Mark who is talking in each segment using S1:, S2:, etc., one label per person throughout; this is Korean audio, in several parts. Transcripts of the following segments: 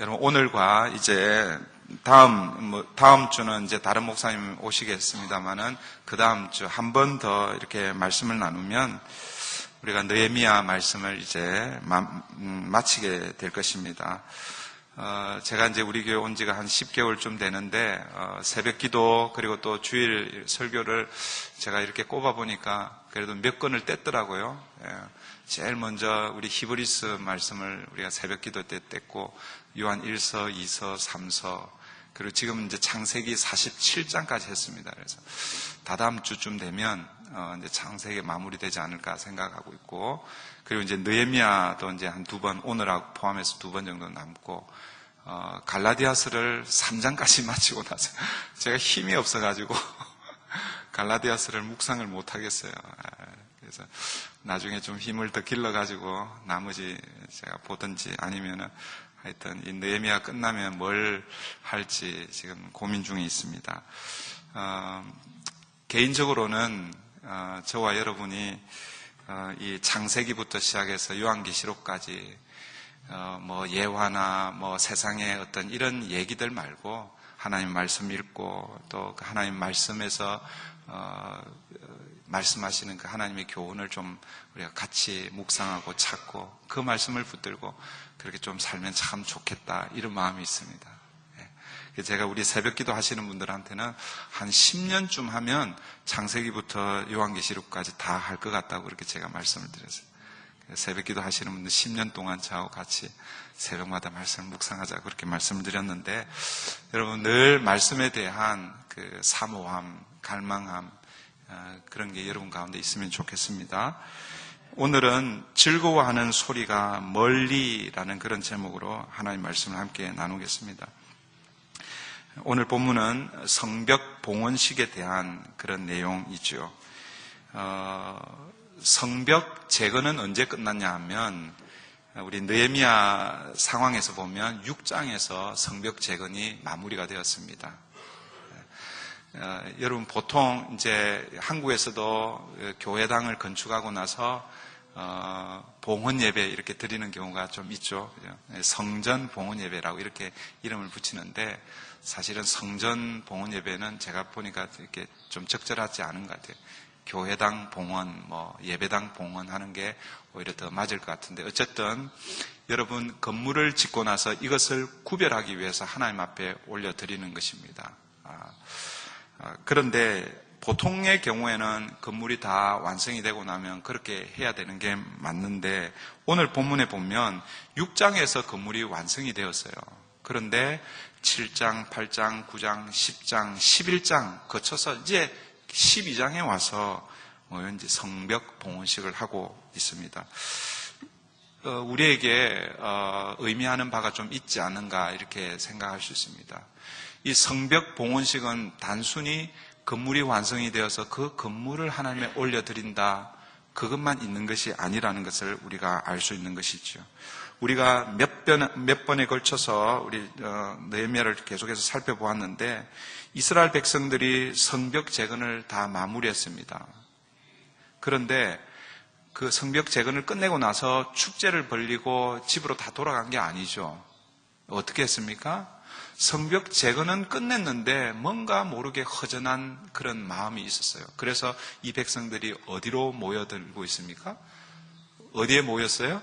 S1: 여러분, 오늘과 이제 다음 주는 이제 다른 목사님 오시겠습니다만은 그 다음 주 한 번 더 이렇게 말씀을 나누면 우리가 느헤미야 말씀을 이제 마치게 될 것입니다. 제가 이제 우리 교회 온 지가 한 10개월쯤 되는데, 새벽 기도, 그리고 또 주일 설교를 제가 이렇게 꼽아보니까 그래도 몇 건을 뗐더라고요. 제일 먼저 우리 히브리서 말씀을 우리가 새벽 기도 때 뗐고, 요한 1서, 2서, 3서, 그리고 지금 이제 창세기 47장까지 했습니다. 그래서 다다음 주쯤 되면, 이제 창세기 마무리되지 않을까 생각하고 있고, 그리고 이제 느헤미야도 이제 한 2번, 오늘하고 포함해서 2번 정도 남고, 갈라디아서를 3장까지 마치고 나서 제가 힘이 없어가지고 갈라디아서를 묵상을 못 하겠어요. 그래서 나중에 좀 힘을 더 길러가지고 나머지 제가 보든지 아니면은 하여튼 이 느헤미야 끝나면 뭘 할지 지금 고민 중에 있습니다. 개인적으로는 저와 여러분이 이 창세기부터 시작해서 요한계시록까지 뭐 예화나 뭐 세상의 어떤 이런 얘기들 말고 하나님 말씀 읽고 또 그 하나님 말씀에서 말씀하시는 그 하나님의 교훈을 좀 우리가 같이 묵상하고 찾고 그 말씀을 붙들고 그렇게 좀 살면 참 좋겠다, 이런 마음이 있습니다. 제가 우리 새벽기도 하시는 분들한테는 한 10년쯤 하면 창세기부터 요한계시록까지 다 할 것 같다고 그렇게 제가 말씀을 드렸어요. 새벽기도 하시는 분들 10년 동안 저하고 같이 새벽마다 말씀을 묵상하자고 그렇게 말씀을 드렸는데, 여러분 늘 말씀에 대한 그 사모함, 갈망함, 그런 게 여러분 가운데 있으면 좋겠습니다. 오늘은 즐거워하는 소리가 멀리라는 그런 제목으로 하나님 말씀을 함께 나누겠습니다. 오늘 본문은 성벽 봉헌식에 대한 그런 내용이죠. 성벽 제거는 언제 끝났냐 하면 우리 느헤미야 상황에서 보면 6장에서 성벽 재건이 마무리가 되었습니다. 여러분 보통 이제 한국에서도 교회당을 건축하고 나서 봉헌 예배 이렇게 드리는 경우가 좀 있죠. 성전 봉헌 예배라고 이렇게 이름을 붙이는데, 사실은 성전 봉헌 예배는 제가 보니까 이렇게 좀 적절하지 않은 것 같아요. 교회당 봉헌, 뭐 예배당 봉헌하는 게 오히려 더 맞을 것 같은데, 어쨌든 여러분 건물을 짓고 나서 이것을 구별하기 위해서 하나님 앞에 올려드리는 것입니다. 그런데 보통의 경우에는 건물이 다 완성이 되고 나면 그렇게 해야 되는 게 맞는데, 오늘 본문에 보면 6장에서 건물이 완성이 되었어요. 그런데 7장, 8장, 9장, 10장, 11장 거쳐서 이제 12장에 와서 이제 성벽 봉헌식을 하고 있습니다. 우리에게 의미하는 바가 좀 있지 않은가 이렇게 생각할 수 있습니다. 이 성벽 봉헌식은 단순히 건물이 완성이 되어서 그 건물을 하나님에 올려드린다, 그것만 있는 것이 아니라는 것을 우리가 알 수 있는 것이죠. 우리가 몇 번에 걸쳐서 우리 느헤미야를 계속해서 살펴보았는데, 이스라엘 백성들이 성벽 재건을 다 마무리했습니다. 그런데 그 성벽 재건을 끝내고 나서 축제를 벌리고 집으로 다 돌아간 게 아니죠. 어떻게 했습니까? 성벽 재건은 끝냈는데 뭔가 모르게 허전한 그런 마음이 있었어요. 그래서 이 백성들이 어디로 모여들고 있습니까? 어디에 모였어요?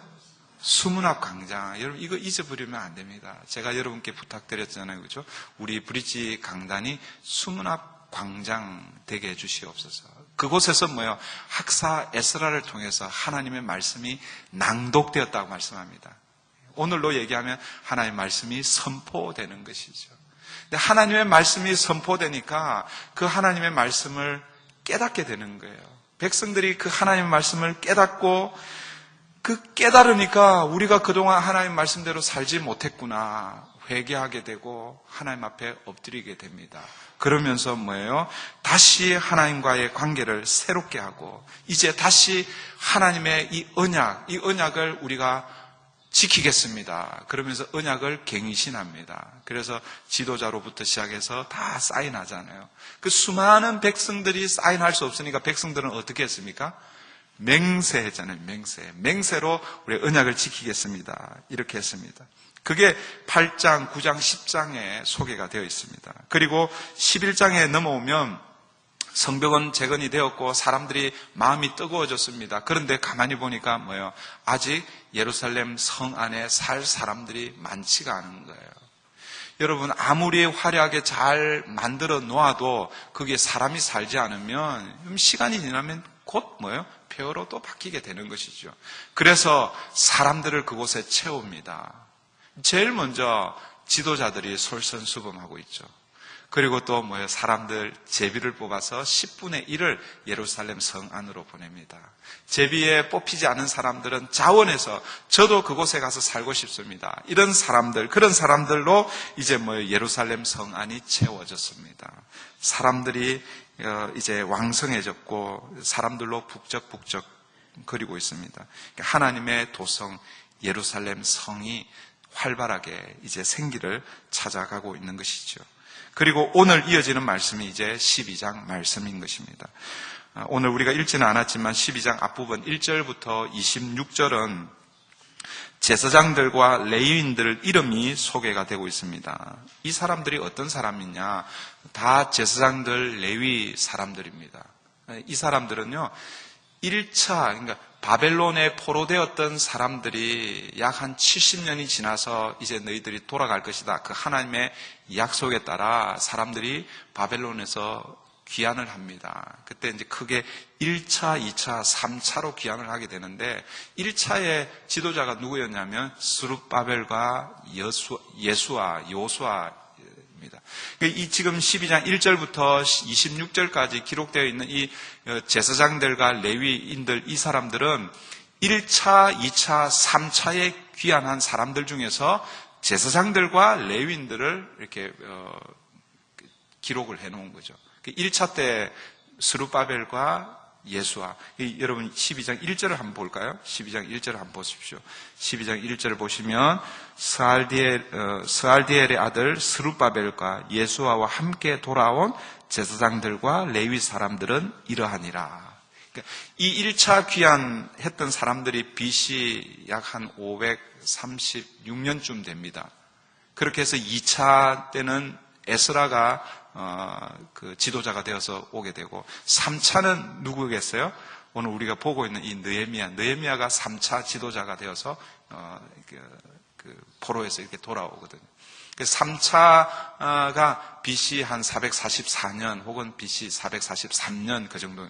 S1: 수문 앞 광장. 여러분 이거 잊어버리면 안 됩니다. 제가 여러분께 부탁드렸잖아요, 그렇죠? 우리 브릿지 강단이 수문 앞 광장 되게 해주시옵소서. 그곳에서 뭐요? 학사 에스라를 통해서 하나님의 말씀이 낭독되었다고 말씀합니다. 오늘로 얘기하면 하나님의 말씀이 선포되는 것이죠. 근데 하나님의 말씀이 선포되니까 그 하나님의 말씀을 깨닫게 되는 거예요. 백성들이 그 하나님의 말씀을 깨닫고, 그 깨달으니까 우리가 그동안 하나님 말씀대로 살지 못했구나 회개하게 되고 하나님 앞에 엎드리게 됩니다. 그러면서 뭐예요? 다시 하나님과의 관계를 새롭게 하고, 이제 다시 하나님의 이 언약을 우리가 지키겠습니다. 그러면서 언약을 갱신합니다. 그래서 지도자로부터 시작해서 다 사인하잖아요. 그 수많은 백성들이 사인할 수 없으니까 백성들은 어떻게 했습니까? 맹세했잖아요. 맹세로 우리 언약을 지키겠습니다. 이렇게 했습니다. 그게 8장, 9장, 10장에 소개가 되어 있습니다. 그리고 11장에 넘어오면 성벽은 재건이 되었고 사람들이 마음이 뜨거워졌습니다. 그런데 가만히 보니까 뭐예요? 아직 예루살렘 성 안에 살 사람들이 많지가 않은 거예요. 여러분, 아무리 화려하게 잘 만들어 놓아도 거기에 사람이 살지 않으면 시간이 지나면 곧 뭐예요? 폐허로 또 바뀌게 되는 것이죠. 그래서 사람들을 그곳에 채웁니다. 제일 먼저 지도자들이 솔선수범하고 있죠. 그리고 또 뭐예요? 사람들 제비를 뽑아서 10분의 1을 예루살렘 성 안으로 보냅니다. 제비에 뽑히지 않은 사람들은 자원해서 저도 그곳에 가서 살고 싶습니다. 이런 사람들, 그런 사람들로 이제 뭐예요? 예루살렘 성 안이 채워졌습니다. 사람들이 이제 왕성해졌고 사람들로 북적북적 거리고 있습니다. 하나님의 도성 예루살렘 성이 활발하게 이제 생기를 찾아가고 있는 것이죠. 그리고 오늘 이어지는 말씀이 이제 12장 말씀인 것입니다. 오늘 우리가 읽지는 않았지만 12장 앞부분 1절부터 26절은 제사장들과 레위인들 이름이 소개가 되고 있습니다. 이 사람들이 어떤 사람이냐? 다 제사장들, 레위 사람들입니다. 이 사람들은요, 1차, 그러니까 바벨론에 포로되었던 사람들이 약 한 70년이 지나서 이제 너희들이 돌아갈 것이다. 그 하나님의 약속에 따라 사람들이 바벨론에서 귀환을 합니다. 그때 이제 크게 1차, 2차, 3차로 귀환을 하게 되는데 1차의 지도자가 누구였냐면 스룹바벨과 요수아입니다. 이 지금 12장 1절부터 26절까지 기록되어 있는 이 제사장들과 레위인들 이 사람들은 1차, 2차, 3차에 귀환한 사람들 중에서 제사장들과 레위인들을 이렇게 기록을 해놓은 거죠. 1차 때 스룹바벨과 예수아. 여러분 12장 1절을 한번 볼까요? 12장 1절을 한번 보십시오. 12장 1절을 보시면 스알디엘의 아들 스룹바벨과 예수아와 함께 돌아온 제사장들과 레위 사람들은 이러하니라. 그러니까 이 1차 귀환했던 사람들이 BC 약 한 536년쯤 됩니다. 그렇게 해서 2차 때는 에스라가 그 지도자가 되어서 오게 되고 3차는 누구겠어요? 오늘 우리가 보고 있는 이 느헤미야가 3차 지도자가 되어서 그 포로에서 이렇게 돌아오거든요. 3차가 BC 한 444년 혹은 BC 443년 그 정도.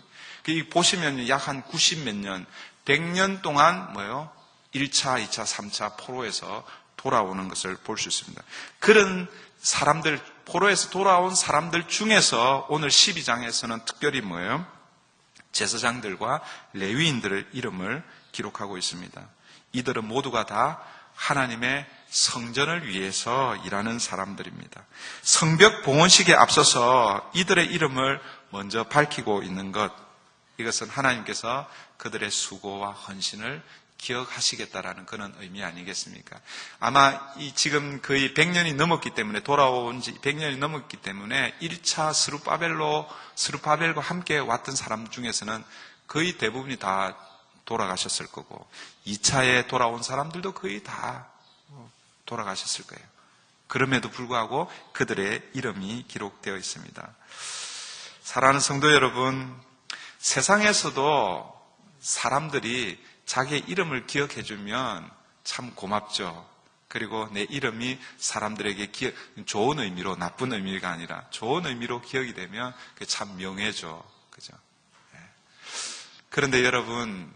S1: 보시면 약 한 90몇 년, 100년 동안 뭐예요? 1차, 2차, 3차 포로에서 돌아오는 것을 볼 수 있습니다. 그런 사람들, 포로에서 돌아온 사람들 중에서 오늘 12장에서는 특별히 뭐예요? 제사장들과 레위인들의 이름을 기록하고 있습니다. 이들은 모두가 다 하나님의 성전을 위해서 일하는 사람들입니다. 성벽 봉헌식에 앞서서 이들의 이름을 먼저 밝히고 있는 것, 이것은 하나님께서 그들의 수고와 헌신을 기억하시겠다라는 그런 의미 아니겠습니까? 아마 지금 거의 100년이 넘었기 때문에, 돌아온 지 100년이 넘었기 때문에 1차 스룹바벨과 함께 왔던 사람 중에서는 거의 대부분이 다 돌아가셨을 거고 2차에 돌아온 사람들도 거의 다 돌아가셨을 거예요. 그럼에도 불구하고 그들의 이름이 기록되어 있습니다. 사랑하는 성도 여러분, 세상에서도 사람들이 자기의 이름을 기억해주면 참 고맙죠. 그리고 내 이름이 사람들에게 좋은 의미로, 나쁜 의미가 아니라 좋은 의미로 기억이 되면 그게 참 명예죠. 그죠? 그런데 여러분,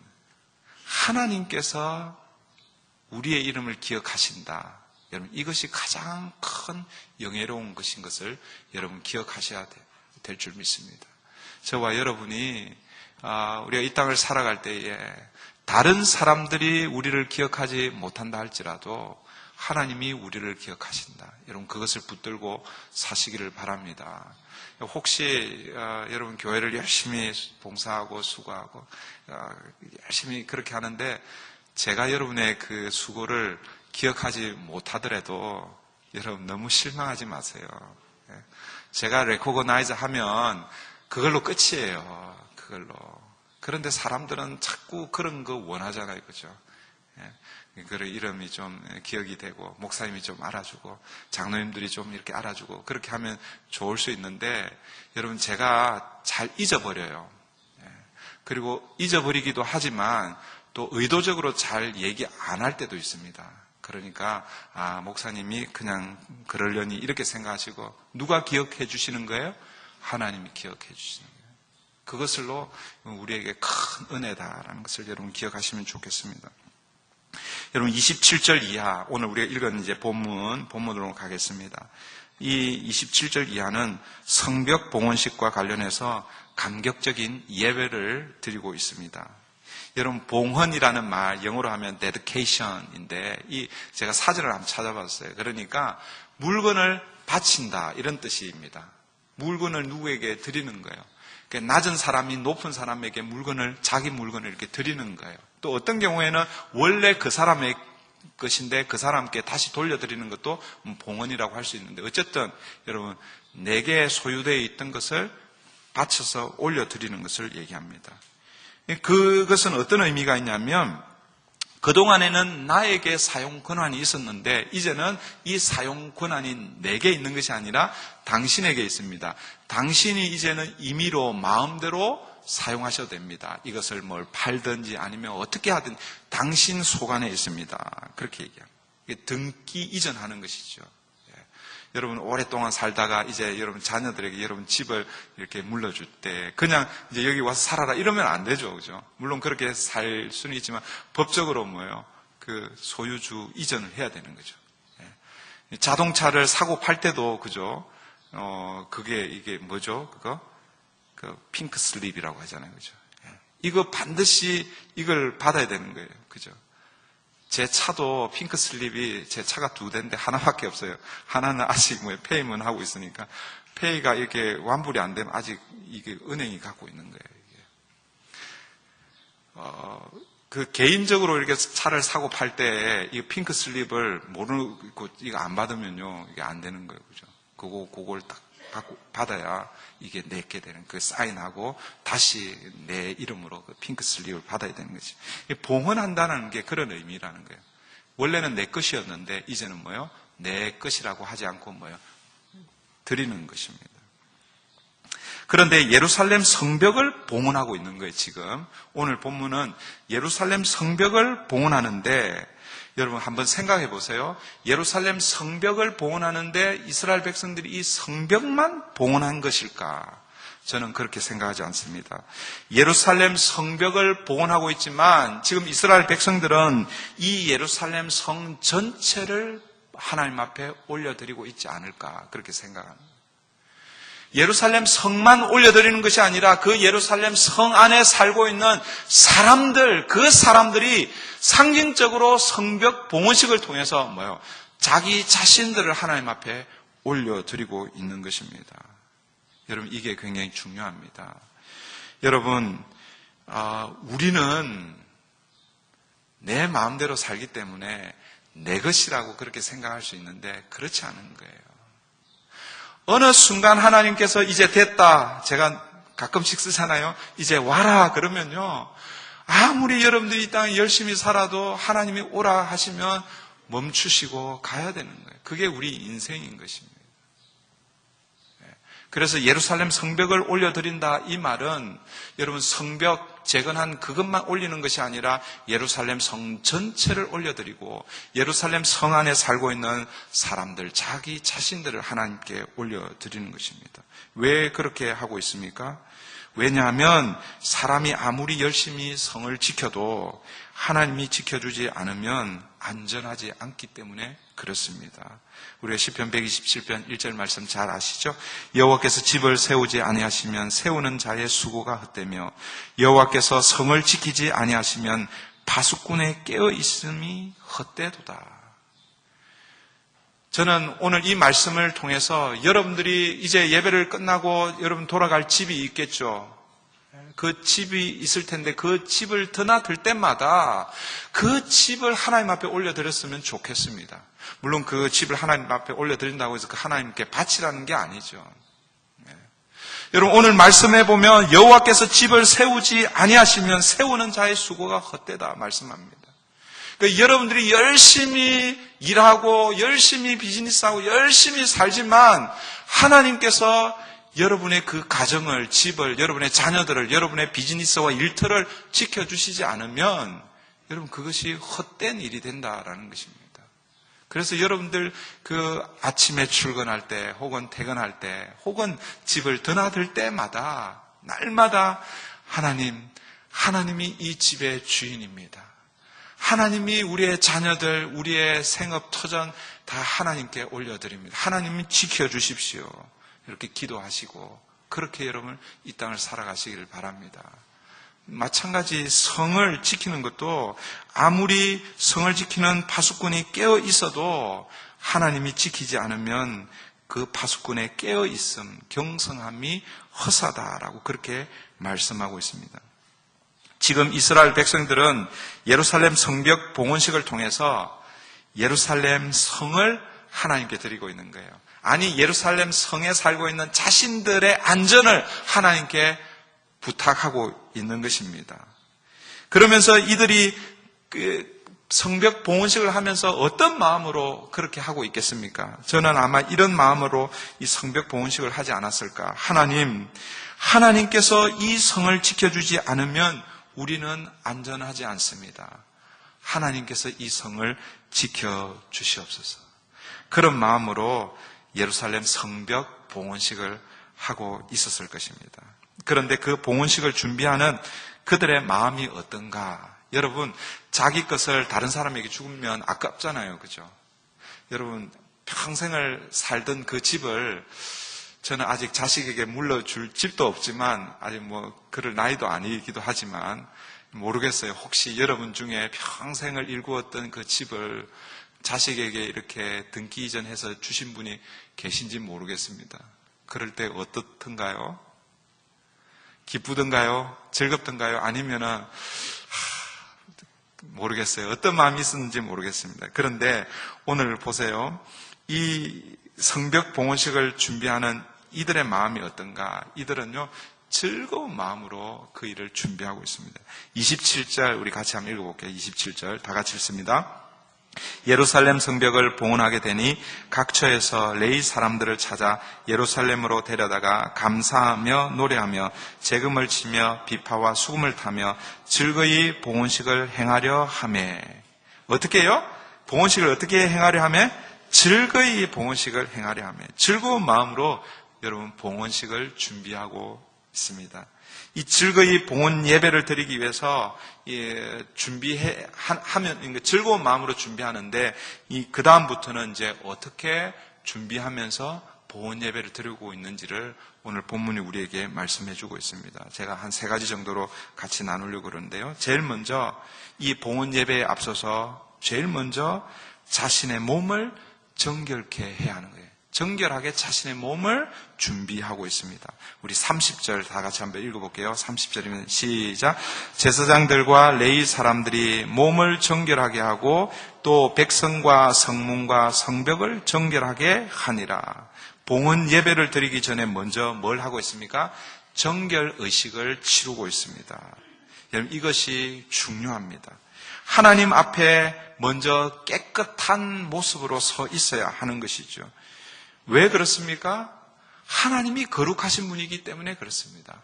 S1: 하나님께서 우리의 이름을 기억하신다. 여러분, 이것이 가장 큰 영예로운 것인 것을 여러분 기억하셔야 될 줄 믿습니다. 저와 여러분이 우리가 이 땅을 살아갈 때에 다른 사람들이 우리를 기억하지 못한다 할지라도 하나님이 우리를 기억하신다. 여러분, 그것을 붙들고 사시기를 바랍니다. 혹시 여러분 교회를 열심히 봉사하고 수고하고 열심히 그렇게 하는데 제가 여러분의 그 수고를 기억하지 못하더라도 여러분 너무 실망하지 마세요. 제가 레코거나이즈 하면 그걸로 끝이에요. 그걸로. 그런데 사람들은 자꾸 그런 거 원하잖아요. 그죠? 그 이름이 좀 기억이 되고, 목사님이 좀 알아주고, 장로님들이 좀 이렇게 알아주고, 그렇게 하면 좋을 수 있는데, 여러분, 제가 잘 잊어버려요. 그리고 잊어버리기도 하지만, 또 의도적으로 잘 얘기 안 할 때도 있습니다. 그러니까, 목사님이 그냥 그러려니 이렇게 생각하시고, 누가 기억해 주시는 거예요? 하나님이 기억해 주시는 거예요. 그것을로 우리에게 큰 은혜다라는 것을 여러분 기억하시면 좋겠습니다. 여러분 27절 이하, 오늘 우리가 읽은 이제 본문으로 가겠습니다. 이 27절 이하는 성벽 봉헌식과 관련해서 감격적인 예배를 드리고 있습니다. 여러분 봉헌이라는 말 영어로 하면 dedication인데 제가 사전을 한번 찾아봤어요. 그러니까 물건을 바친다 이런 뜻입니다. 물건을 누구에게 드리는 거예요. 그러니까 낮은 사람이 높은 사람에게 자기 물건을 이렇게 드리는 거예요. 또 어떤 경우에는 원래 그 사람의 것인데 그 사람께 다시 돌려드리는 것도 봉헌이라고 할 수 있는데 어쨌든 여러분 내게 소유되어 있던 것을 바쳐서 올려드리는 것을 얘기합니다. 그것은 어떤 의미가 있냐면 그동안에는 나에게 사용 권한이 있었는데 이제는 이 사용 권한이 내게 있는 것이 아니라 당신에게 있습니다. 당신이 이제는 임의로 마음대로 사용하셔도 됩니다. 이것을 뭘 팔든지 아니면 어떻게 하든 당신 소관에 있습니다. 그렇게 얘기합니다. 이게 등기 이전하는 것이죠. 여러분 오랫동안 살다가 이제 여러분 자녀들에게 여러분 집을 이렇게 물려줄 때 그냥 이제 여기 와서 살아라 이러면 안 되죠. 그죠? 물론 그렇게 살 수는 있지만 법적으로 뭐예요? 그 소유주 이전을 해야 되는 거죠. 자동차를 사고 팔 때도 그죠? 이게 뭐죠? 그 핑크 슬립이라고 하잖아요. 그죠? 이거 반드시 이걸 받아야 되는 거예요. 그죠? 제 차도 핑크 슬립이 제 차가 2대인데 하나밖에 없어요. 하나는 아직 페이만 하고 있으니까 페이가 이렇게 완불이 안 되면 아직 이게 은행이 갖고 있는 거예요. 이게. 그 개인적으로 이렇게 차를 사고 팔 때 이 핑크 슬립을 모르고 이거 안 받으면요 이게 안 되는 거예요. 그죠? 그걸 딱 받아야 이게 내게 되는 그 사인하고 다시 내 이름으로 그 핑크 슬립을 받아야 되는 거지. 봉헌한다는 게 그런 의미라는 거예요. 원래는 내 것이었는데 이제는 뭐예요? 내 것이라고 하지 않고 뭐예요? 드리는 것입니다. 그런데 예루살렘 성벽을 봉헌하고 있는 거예요. 지금 오늘 본문은 예루살렘 성벽을 봉헌하는데 여러분 한번 생각해 보세요. 예루살렘 성벽을 봉헌하는데 이스라엘 백성들이 이 성벽만 봉헌한 것일까? 저는 그렇게 생각하지 않습니다. 예루살렘 성벽을 봉헌하고 있지만 지금 이스라엘 백성들은 이 예루살렘 성 전체를 하나님 앞에 올려드리고 있지 않을까 그렇게 생각합니다. 예루살렘 성만 올려드리는 것이 아니라 그 예루살렘 성 안에 살고 있는 사람들, 그 사람들이 상징적으로 성벽 봉헌식을 통해서 자기 자신들을 하나님 앞에 올려드리고 있는 것입니다. 여러분 이게 굉장히 중요합니다. 여러분 우리는 내 마음대로 살기 때문에 내 것이라고 그렇게 생각할 수 있는데 그렇지 않은 거예요. 어느 순간 하나님께서 이제 됐다. 제가 가끔씩 쓰잖아요. 이제 와라. 그러면요. 아무리 여러분들이 이 땅에 열심히 살아도 하나님이 오라 하시면 멈추시고 가야 되는 거예요. 그게 우리 인생인 것입니다. 그래서 예루살렘 성벽을 올려드린다 이 말은 여러분 성벽 재건한 그것만 올리는 것이 아니라 예루살렘 성 전체를 올려드리고 예루살렘 성 안에 살고 있는 사람들 자기 자신들을 하나님께 올려드리는 것입니다. 왜 그렇게 하고 있습니까? 왜냐하면 사람이 아무리 열심히 성을 지켜도 하나님이 지켜주지 않으면 안전하지 않기 때문에 그렇습니다. 우리가 시편 127편 1절 말씀 잘 아시죠? 여호와께서 집을 세우지 아니하시면 세우는 자의 수고가 헛되며 여호와께서 성을 지키지 아니하시면 파수꾼의 깨어 있음이 헛되도다. 저는 오늘 이 말씀을 통해서 여러분들이 이제 예배를 끝나고 여러분 돌아갈 집이 있겠죠. 그 집이 있을 텐데 그 집을 드나들 때마다 그 집을 하나님 앞에 올려드렸으면 좋겠습니다. 물론 그 집을 하나님 앞에 올려드린다고 해서 그 하나님께 바치라는 게 아니죠. 여러분 오늘 말씀해 보면 여호와께서 집을 세우지 아니하시면 세우는 자의 수고가 헛되다 말씀합니다. 그러니까 여러분들이 열심히 일하고 열심히 비즈니스하고 열심히 살지만 하나님께서 여러분의 그 가정을, 집을, 여러분의 자녀들을, 여러분의 비즈니스와 일터를 지켜주시지 않으면 여러분 그것이 헛된 일이 된다라는 것입니다. 그래서 여러분들 그 아침에 출근할 때 혹은 퇴근할 때 혹은 집을 드나들 때마다 날마다 하나님이 이 집의 주인입니다. 하나님이 우리의 자녀들, 우리의 생업, 터전 다 하나님께 올려드립니다. 하나님이 지켜주십시오. 이렇게 기도하시고 그렇게 여러분 이 땅을 살아가시기를 바랍니다. 마찬가지 성을 지키는 것도 아무리 성을 지키는 파수꾼이 깨어 있어도 하나님이 지키지 않으면 그 파수꾼의 깨어 있음, 경성함이 허사다라고 그렇게 말씀하고 있습니다. 지금 이스라엘 백성들은 예루살렘 성벽 봉헌식을 통해서 예루살렘 성을 하나님께 드리고 있는 거예요. 아니 예루살렘 성에 살고 있는 자신들의 안전을 하나님께 부탁하고 있는 것입니다. 그러면서 이들이 성벽 봉헌식을 하면서 어떤 마음으로 그렇게 하고 있겠습니까? 저는 아마 이런 마음으로 이 성벽 봉헌식을 하지 않았을까. 하나님께서 이 성을 지켜주지 않으면 우리는 안전하지 않습니다. 하나님께서 이 성을 지켜주시옵소서. 그런 마음으로 예루살렘 성벽 봉헌식을 하고 있었을 것입니다. 그런데 그 봉헌식을 준비하는 그들의 마음이 어떤가? 여러분, 자기 것을 다른 사람에게 주면 아깝잖아요. 그죠? 여러분, 평생을 살던 그 집을 저는 아직 자식에게 물려줄 집도 없지만 아직 그럴 나이도 아니기도 하지만 모르겠어요. 혹시 여러분 중에 평생을 일구었던 그 집을 자식에게 이렇게 등기 이전해서 주신 분이 계신지 모르겠습니다. 그럴 때 어떻던가요? 기쁘던가요? 즐겁던가요? 아니면은 모르겠어요. 어떤 마음이 있었는지 모르겠습니다. 그런데 오늘 보세요. 이 성벽 봉헌식을 준비하는 이들의 마음이 어떤가? 이들은요 즐거운 마음으로 그 일을 준비하고 있습니다. 27절 우리 같이 한번 읽어볼게요. 27절 다 같이 읽습니다. 예루살렘 성벽을 봉헌하게 되니 각처에서 레위 사람들을 찾아 예루살렘으로 데려다가 감사하며 노래하며 재금을 치며 비파와 수금을 타며 즐거이 봉헌식을 행하려 하매. 어떻게 해요? 봉헌식을 어떻게 행하려 하매? 즐거이 봉헌식을 행하려 하매. 즐거운 마음으로 여러분 봉헌식을 준비하고 있습니다. 이 즐거이 봉헌 예배를 드리기 위해서 하면 즐거운 마음으로 준비하는데 그 다음부터는 이제 어떻게 준비하면서 봉헌 예배를 드리고 있는지를 오늘 본문이 우리에게 말씀해주고 있습니다. 제가 한 3가지 정도로 같이 나누려고 그러는데요. 제일 먼저 이 봉헌 예배에 앞서서 제일 먼저 자신의 몸을 정결케 해야 하는 거예요. 정결하게 자신의 몸을 준비하고 있습니다. 우리 30절 다 같이 한번 읽어볼게요. 30절이면 시작. 제사장들과 레위 사람들이 몸을 정결하게 하고 또 백성과 성문과 성벽을 정결하게 하니라. 봉헌 예배를 드리기 전에 먼저 뭘 하고 있습니까? 정결 의식을 치르고 있습니다. 여러분 이것이 중요합니다. 하나님 앞에 먼저 깨끗한 모습으로 서 있어야 하는 것이죠. 왜 그렇습니까? 하나님이 거룩하신 분이기 때문에 그렇습니다.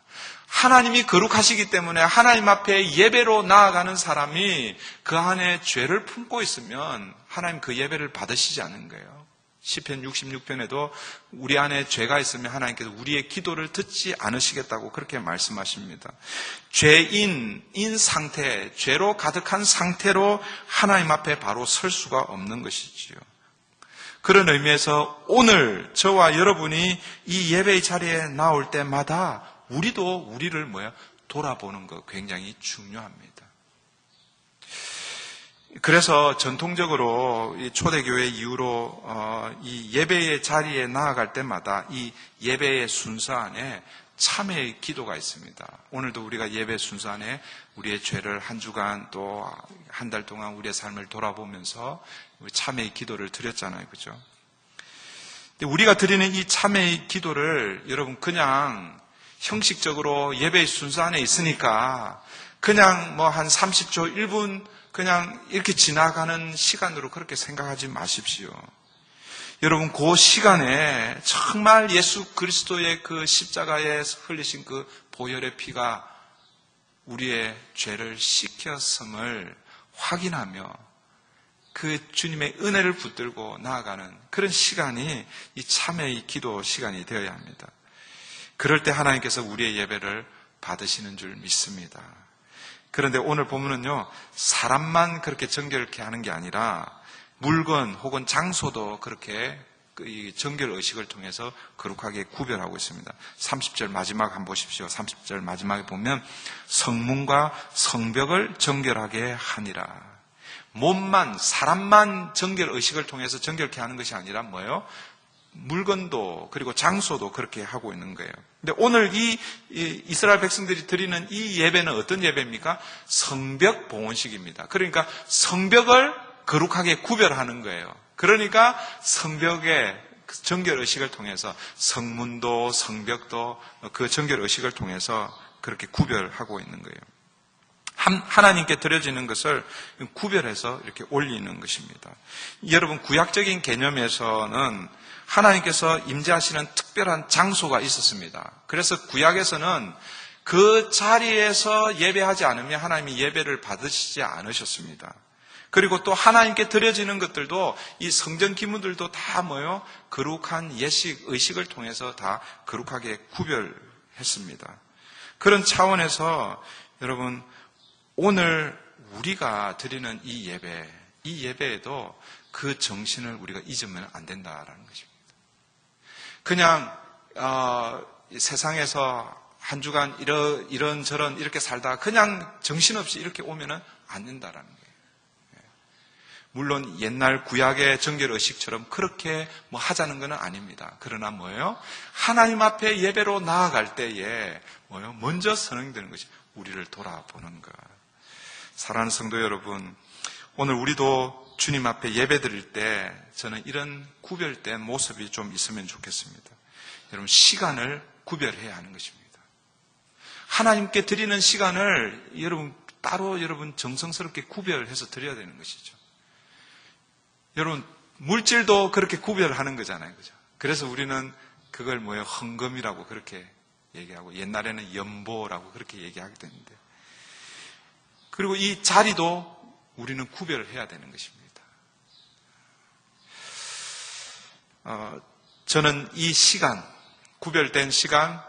S1: 하나님이 거룩하시기 때문에 하나님 앞에 예배로 나아가는 사람이 그 안에 죄를 품고 있으면 하나님 그 예배를 받으시지 않는 거예요. 시편 66편에도 우리 안에 죄가 있으면 하나님께서 우리의 기도를 듣지 않으시겠다고 그렇게 말씀하십니다. 죄인 상태, 죄로 가득한 상태로 하나님 앞에 바로 설 수가 없는 것이지요. 그런 의미에서 오늘 저와 여러분이 이 예배의 자리에 나올 때마다 우리도 우리를 돌아보는 것 굉장히 중요합니다. 그래서 전통적으로 초대교회 이후로 이 예배의 자리에 나아갈 때마다 이 예배의 순서 안에 참회의 기도가 있습니다. 오늘도 우리가 예배 순서 안에 우리의 죄를 한 주간 또 한 달 동안 우리의 삶을 돌아보면서 참회의 기도를 드렸잖아요. 그죠? 우리가 드리는 이 참회의 기도를 여러분 그냥 형식적으로 예배의 순서 안에 있으니까 그냥 뭐 한 30초, 1분 그냥 이렇게 지나가는 시간으로 그렇게 생각하지 마십시오. 여러분, 그 시간에 정말 예수 그리스도의 그 십자가에 흘리신 그 보혈의 피가 우리의 죄를 씻겼음을 확인하며 그 주님의 은혜를 붙들고 나아가는 그런 시간이 이 참회의 기도 시간이 되어야 합니다. 그럴 때 하나님께서 우리의 예배를 받으시는 줄 믿습니다. 그런데 오늘 보면은요, 사람만 그렇게 정결케 하는 게 아니라 물건 혹은 장소도 그렇게 이 정결 의식을 통해서 거룩하게 구별하고 있습니다. 30절 마지막 한번 보십시오. 30절 마지막에 보면 성문과 성벽을 정결하게 하니라. 몸만, 사람만 정결 의식을 통해서 정결케 하는 것이 아니라 뭐예요? 물건도 그리고 장소도 그렇게 하고 있는 거예요. 근데 오늘 이 이스라엘 백성들이 드리는 이 예배는 어떤 예배입니까? 성벽 봉헌식입니다. 그러니까 성벽을 거룩하게 구별하는 거예요. 그러니까 성벽의 정결 의식을 통해서 성문도 성벽도 그 정결 의식을 통해서 그렇게 구별하고 있는 거예요. 하나님께 드려지는 것을 구별해서 이렇게 올리는 것입니다. 여러분, 구약적인 개념에서는 하나님께서 임재하시는 특별한 장소가 있었습니다. 그래서 구약에서는 그 자리에서 예배하지 않으면 하나님이 예배를 받으시지 않으셨습니다. 그리고 또 하나님께 드려지는 것들도 이 성전 기물들도 다 뭐예요? 거룩한 예식, 의식을 통해서 다 거룩하게 구별했습니다. 그런 차원에서 여러분, 오늘 우리가 드리는 이 예배에도 그 정신을 우리가 잊으면 안 된다라는 것입니다. 그냥 세상에서 한 주간 이런저런 이렇게 살다가 그냥 정신없이 이렇게 오면은 안 된다라는 거예요. 물론 옛날 구약의 정결 의식처럼 그렇게 뭐 하자는 건 아닙니다. 그러나 뭐예요? 하나님 앞에 예배로 나아갈 때에 뭐예요? 먼저 선행되는 것이 우리를 돌아보는 것. 사랑하는 성도 여러분, 오늘 우리도 주님 앞에 예배 드릴 때 저는 이런 구별된 모습이 좀 있으면 좋겠습니다. 여러분, 시간을 구별해야 하는 것입니다. 하나님께 드리는 시간을 여러분 따로 여러분 정성스럽게 구별해서 드려야 되는 것이죠. 여러분, 물질도 그렇게 구별하는 거잖아요. 그죠? 그래서 우리는 그걸 뭐예요? 헌금이라고 그렇게 얘기하고 옛날에는 연보라고 그렇게 얘기하게 되는데, 그리고 이 자리도 우리는 구별을 해야 되는 것입니다. 저는 이 시간, 구별된 시간,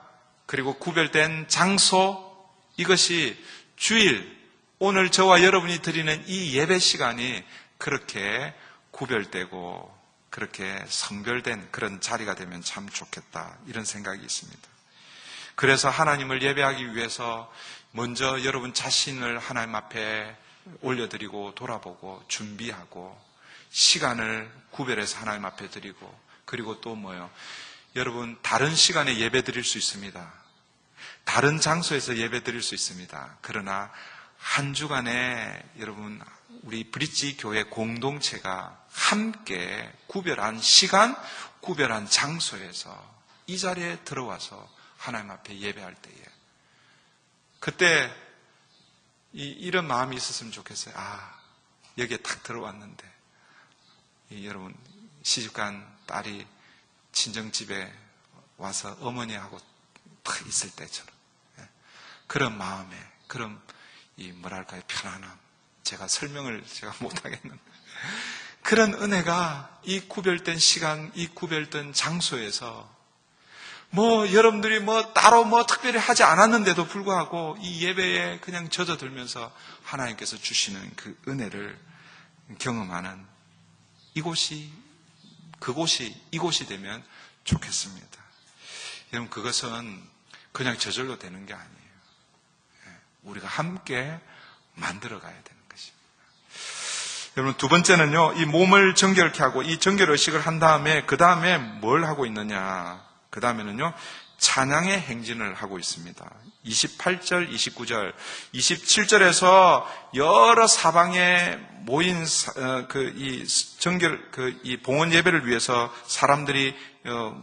S1: 그리고 구별된 장소, 이것이 주일, 오늘 저와 여러분이 드리는 이 예배 시간이 그렇게 구별되고 그렇게 성별된 그런 자리가 되면 참 좋겠다, 이런 생각이 있습니다. 그래서 하나님을 예배하기 위해서 먼저 여러분 자신을 하나님 앞에 올려드리고 돌아보고 준비하고 시간을 구별해서 하나님 앞에 드리고, 그리고 또 뭐예요? 여러분, 다른 시간에 예배 드릴 수 있습니다. 다른 장소에서 예배 드릴 수 있습니다. 그러나 한 주간에 여러분 우리 브릿지 교회 공동체가 함께 구별한 시간, 구별한 장소에서 이 자리에 들어와서 하나님 앞에 예배할 때에 그때 이런 마음이 있었으면 좋겠어요. 여기에 딱 들어왔는데 여러분 시집간 딸이 친정집에 와서 어머니하고 딱 있을 때처럼 그런 마음에 그런 뭐랄까요, 편안함, 제가 설명을 못하겠는데 그런 은혜가 이 구별된 시간, 이 구별된 장소에서 여러분들이 따로 특별히 하지 않았는데도 불구하고 이 예배에 그냥 젖어들면서 하나님께서 주시는 그 은혜를 경험하는 이곳이 되면 좋겠습니다. 여러분, 그것은 그냥 저절로 되는 게 아니에요. 우리가 함께 만들어 가야 되는 것입니다. 여러분, 두 번째는요, 이 몸을 정결케 하고 이 정결 의식을 한 다음에 그 다음에 뭘 하고 있느냐? 그 다음에는요, 찬양의 행진을 하고 있습니다. 28절, 29절, 27절에서 여러 사방에 모인 이 봉헌 예배를 위해서 사람들이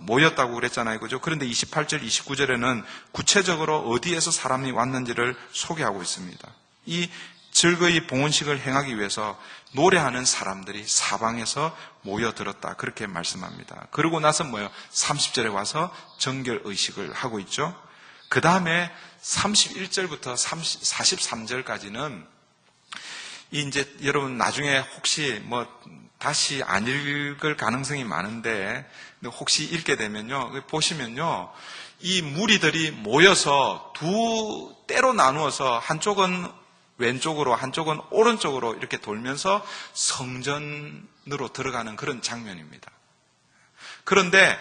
S1: 모였다고 그랬잖아요. 그죠? 그런데 28절, 29절에는 구체적으로 어디에서 사람이 왔는지를 소개하고 있습니다. 이 즐거이 봉헌식을 행하기 위해서 노래하는 사람들이 사방에서 모여들었다. 그렇게 말씀합니다. 그러고 나서 30절에 와서 정결의식을 하고 있죠. 그 다음에 31절부터 43절까지는 이제 여러분 나중에 혹시 다시 안 읽을 가능성이 많은데 혹시 읽게 되면요. 보시면요. 이 무리들이 모여서 두 때로 나누어서 한쪽은 왼쪽으로 한쪽은 오른쪽으로 이렇게 돌면서 성전으로 들어가는 그런 장면입니다. 그런데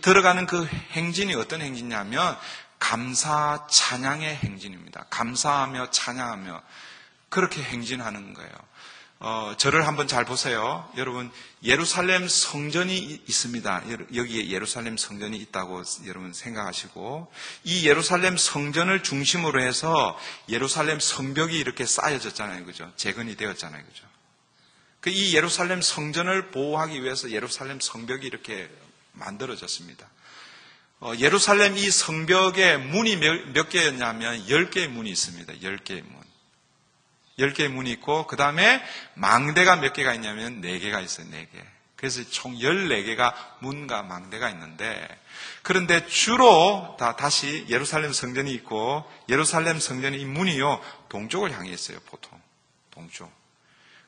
S1: 들어가는 그 행진이 어떤 행진이냐면 감사 찬양의 행진입니다. 감사하며 찬양하며 그렇게 행진하는 거예요. 저를 한번 잘 보세요. 여러분, 예루살렘 성전이 있습니다. 여기에 예루살렘 성전이 있다고 여러분 생각하시고, 이 예루살렘 성전을 중심으로 해서 예루살렘 성벽이 이렇게 쌓여졌잖아요. 그죠? 재건이 되었잖아요. 그죠? 이 예루살렘 성전을 보호하기 위해서 예루살렘 성벽이 이렇게 만들어졌습니다. 예루살렘 이 성벽에 문이 몇 개였냐면 10개의 문이 있습니다. 10개의 문. 10개의 문이 있고 그 다음에 망대가 몇 개가 있냐면 4개가 있어요. 4개. 그래서 총 14개가 문과 망대가 있는데, 그런데 주로 다시 예루살렘 성전이 있고, 예루살렘 성전의 이 문이요 동쪽을 향해 있어요. 보통 동쪽.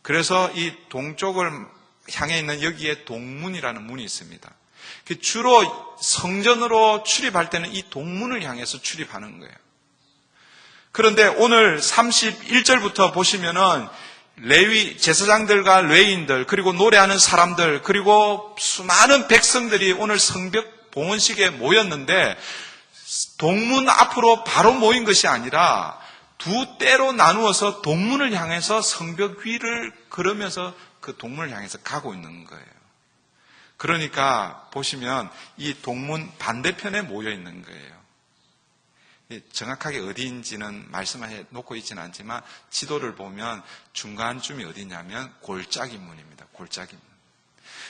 S1: 그래서 이 동쪽을 향해 있는 여기에 동문이라는 문이 있습니다. 주로 성전으로 출입할 때는 이 동문을 향해서 출입하는 거예요. 그런데 오늘 31절부터 보시면은 제사장들과 레위인들, 그리고 노래하는 사람들, 그리고 수많은 백성들이 오늘 성벽 봉헌식에 모였는데, 동문 앞으로 바로 모인 것이 아니라 두 때로 나누어서 동문을 향해서 성벽 위를 걸으면서 그 동문을 향해서 가고 있는 거예요. 그러니까 보시면 이 동문 반대편에 모여 있는 거예요. 정확하게 어디인지는 말씀해 놓고 있지는 않지만 지도를 보면 중간쯤이 어디냐면 골짜기 문입니다. 골짜기 문.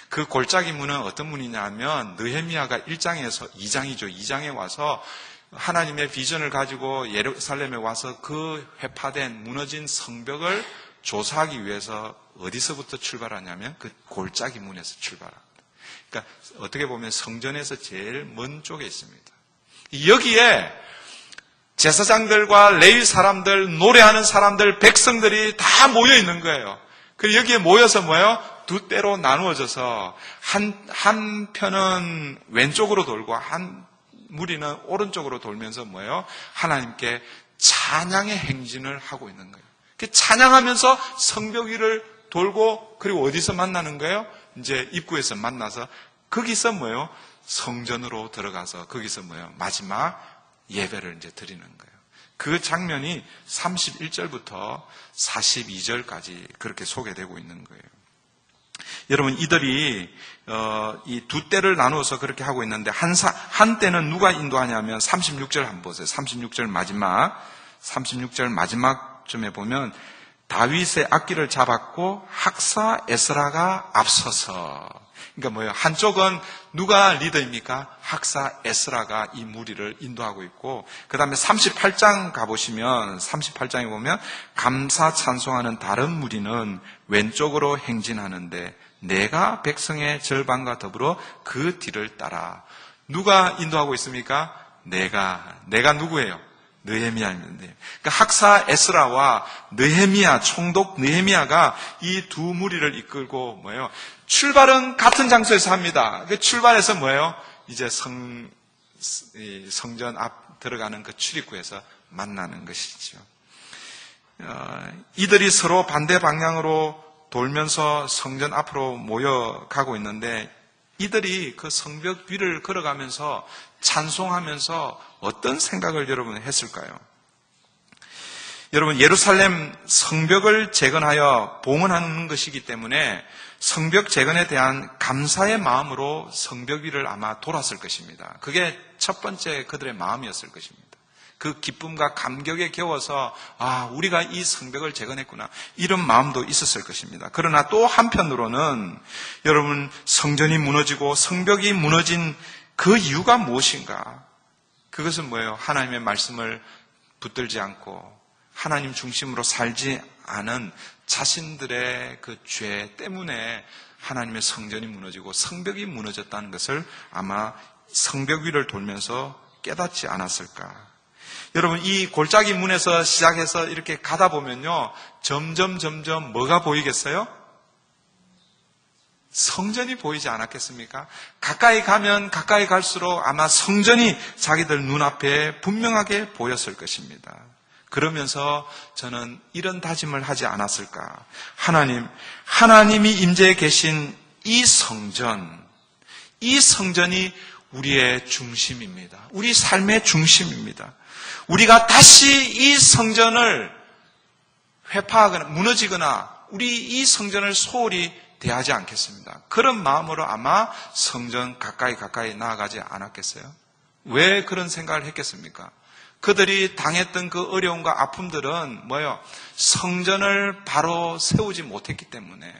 S1: 그 골짜기 문은 어떤 문이냐면 느헤미야가 1장에서 2장이죠. 2장에 와서 하나님의 비전을 가지고 예루살렘에 와서 그 회파된 무너진 성벽을 조사하기 위해서 어디서부터 출발하냐면 그 골짜기 문에서 출발합니다. 그러니까 어떻게 보면 성전에서 제일 먼 쪽에 있습니다. 여기에 제사장들과 레위 사람들, 노래하는 사람들, 백성들이 다 모여 있는 거예요. 그리고 여기에 모여서 두 때로 나누어져서 한 편은 왼쪽으로 돌고 한 무리는 오른쪽으로 돌면서 하나님께 찬양의 행진을 하고 있는 거예요. 찬양하면서 성벽 위를 돌고, 그리고 어디서 만나는 거예요? 이제 입구에서 만나서 거기서 성전으로 들어가서 거기서 마지막 예배를 이제 드리는 거예요. 그 장면이 31절부터 42절까지 그렇게 소개되고 있는 거예요. 여러분, 이들이 이 두 때를 나누어서 그렇게 하고 있는데 한 때는 누가 인도하냐면 36절 한번 보세요. 36절 마지막쯤에 보면 다윗의 악기를 잡았고 학사 에스라가 앞서서, 그러니까 한쪽은 누가 리더입니까? 학사 에스라가 이 무리를 인도하고 있고, 그 다음에 38장 가보시면 38장에 보면 감사 찬송하는 다른 무리는 왼쪽으로 행진하는데 내가 백성의 절반과 더불어 그 뒤를 따라. 누가 인도하고 있습니까? 내가 누구예요? 느헤미야입니다. 그러니까 학사 에스라와 느헤미야, 총독 느헤미야가 이 두 무리를 이끌고 출발은 같은 장소에서 합니다. 출발해서 이제 성전 앞 들어가는 그 출입구에서 만나는 것이죠. 이들이 서로 반대 방향으로 돌면서 성전 앞으로 모여가고 있는데, 이들이 그 성벽 위를 걸어가면서 찬송하면서 어떤 생각을 여러분 했을까요? 여러분, 예루살렘 성벽을 재건하여 봉헌하는 것이기 때문에 성벽 재건에 대한 감사의 마음으로 성벽 위를 아마 돌았을 것입니다. 그게 첫 번째 그들의 마음이었을 것입니다. 그 기쁨과 감격에 겨워서 우리가 이 성벽을 재건했구나, 이런 마음도 있었을 것입니다. 그러나 또 한편으로는 여러분, 성전이 무너지고 성벽이 무너진 그 이유가 무엇인가? 그것은 뭐예요? 하나님의 말씀을 붙들지 않고 하나님 중심으로 살지 않은 자신들의 그 죄 때문에 하나님의 성전이 무너지고 성벽이 무너졌다는 것을 아마 성벽 위를 돌면서 깨닫지 않았을까? 여러분, 이 골짜기 문에서 시작해서 이렇게 가다 보면요, 점점 뭐가 보이겠어요? 성전이 보이지 않았겠습니까? 가까이 가면 가까이 갈수록 아마 성전이 자기들 눈앞에 분명하게 보였을 것입니다. 그러면서 저는 이런 다짐을 하지 않았을까? 하나님이 임재해 계신 이 성전이 우리의 중심입니다. 우리 삶의 중심입니다. 우리가 다시 이 성전을 회파하거나 무너지거나 우리 이 성전을 소홀히 대하지 않겠습니다. 그런 마음으로 아마 성전 가까이 나아가지 않았겠어요? 왜 그런 생각을 했겠습니까? 그들이 당했던 그 어려움과 아픔들은 뭐예요? 성전을 바로 세우지 못했기 때문에,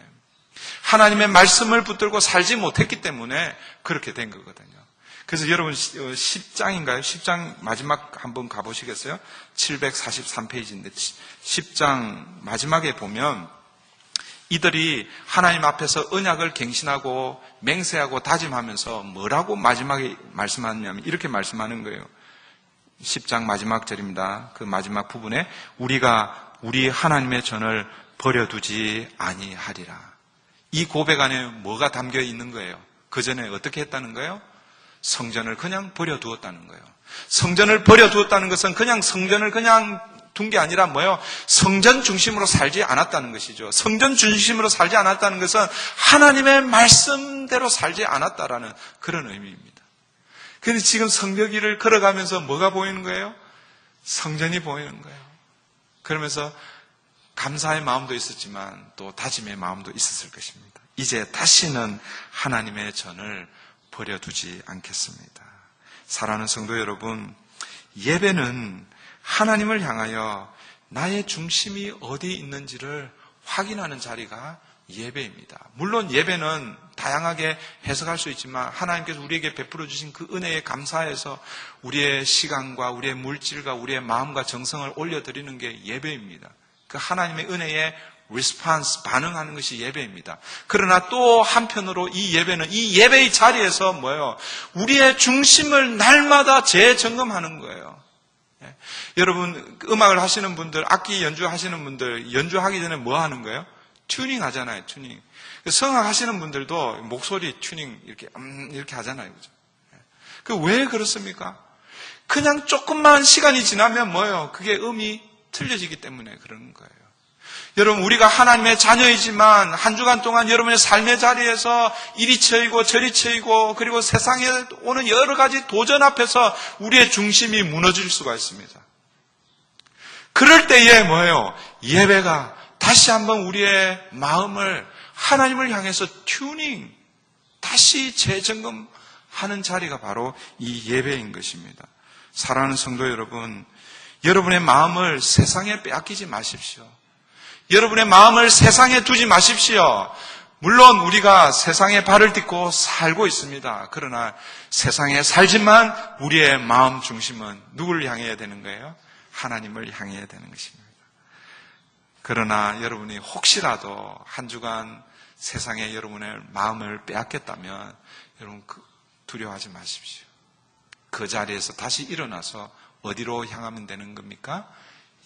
S1: 하나님의 말씀을 붙들고 살지 못했기 때문에 그렇게 된 거거든요. 그래서 여러분 10장인가요? 10장 마지막 한번 가보시겠어요? 743페이지인데 10장 마지막에 보면 이들이 하나님 앞에서 언약을 갱신하고 맹세하고 다짐하면서 뭐라고 마지막에 말씀하느냐면 이렇게 말씀하는 거예요. 10장 마지막 절입니다. 그 마지막 부분에 우리가 우리 하나님의 전을 버려두지 아니하리라. 이 고백 안에 뭐가 담겨 있는 거예요? 그 전에 어떻게 했다는 거예요? 성전을 그냥 버려두었다는 거예요. 성전을 버려두었다는 것은 그냥 성전을 그냥 둔 게 아니라 뭐예요? 성전 중심으로 살지 않았다는 것이죠. 성전 중심으로 살지 않았다는 것은 하나님의 말씀대로 살지 않았다라는 그런 의미입니다. 그런데 지금 성벽 위를 걸어가면서 뭐가 보이는 거예요? 성전이 보이는 거예요. 그러면서 감사의 마음도 있었지만 또 다짐의 마음도 있었을 것입니다. 이제 다시는 하나님의 전을 버려두지 않겠습니다. 사랑하는 성도 여러분, 예배는 하나님을 향하여 나의 중심이 어디 있는지를 확인하는 자리가 예배입니다. 물론 예배는 다양하게 해석할 수 있지만 하나님께서 우리에게 베풀어 주신 그 은혜에 감사해서 우리의 시간과 우리의 물질과 우리의 마음과 정성을 올려드리는 게 예배입니다. 그 하나님의 은혜에 리스폰스, 반응하는 것이 예배입니다. 그러나 또 한편으로 이 예배는 이 예배의 자리에서 뭐예요? 우리의 중심을 날마다 재점검하는 거예요. 여러분, 음악을 하시는 분들, 악기 연주하시는 분들, 연주하기 전에 뭐 하는 거예요? 튜닝 하잖아요, 튜닝. 성악 하시는 분들도 목소리 튜닝 이렇게 하잖아요, 그죠? 왜 그렇습니까? 그냥 조금만 시간이 지나면 뭐예요? 그게 음이 틀려지기 때문에 그러는 거예요. 여러분, 우리가 하나님의 자녀이지만 한 주간 동안 여러분의 삶의 자리에서 이리 쳐이고 저리 쳐이고 그리고 세상에 오는 여러 가지 도전 앞에서 우리의 중심이 무너질 수가 있습니다. 그럴 때에 뭐예요? 예배가 다시 한번 우리의 마음을 하나님을 향해서 튜닝, 다시 재점검하는 자리가 바로 이 예배인 것입니다. 사랑하는 성도 여러분, 여러분의 마음을 세상에 빼앗기지 마십시오. 여러분의 마음을 세상에 두지 마십시오. 물론 우리가 세상에 발을 딛고 살고 있습니다. 그러나 세상에 살지만 우리의 마음 중심은 누구를 향해야 되는 거예요? 하나님을 향해야 되는 것입니다. 그러나 여러분이 혹시라도 한 주간 세상에 여러분의 마음을 빼앗겼다면 여러분 두려워하지 마십시오. 그 자리에서 다시 일어나서 어디로 향하면 되는 겁니까?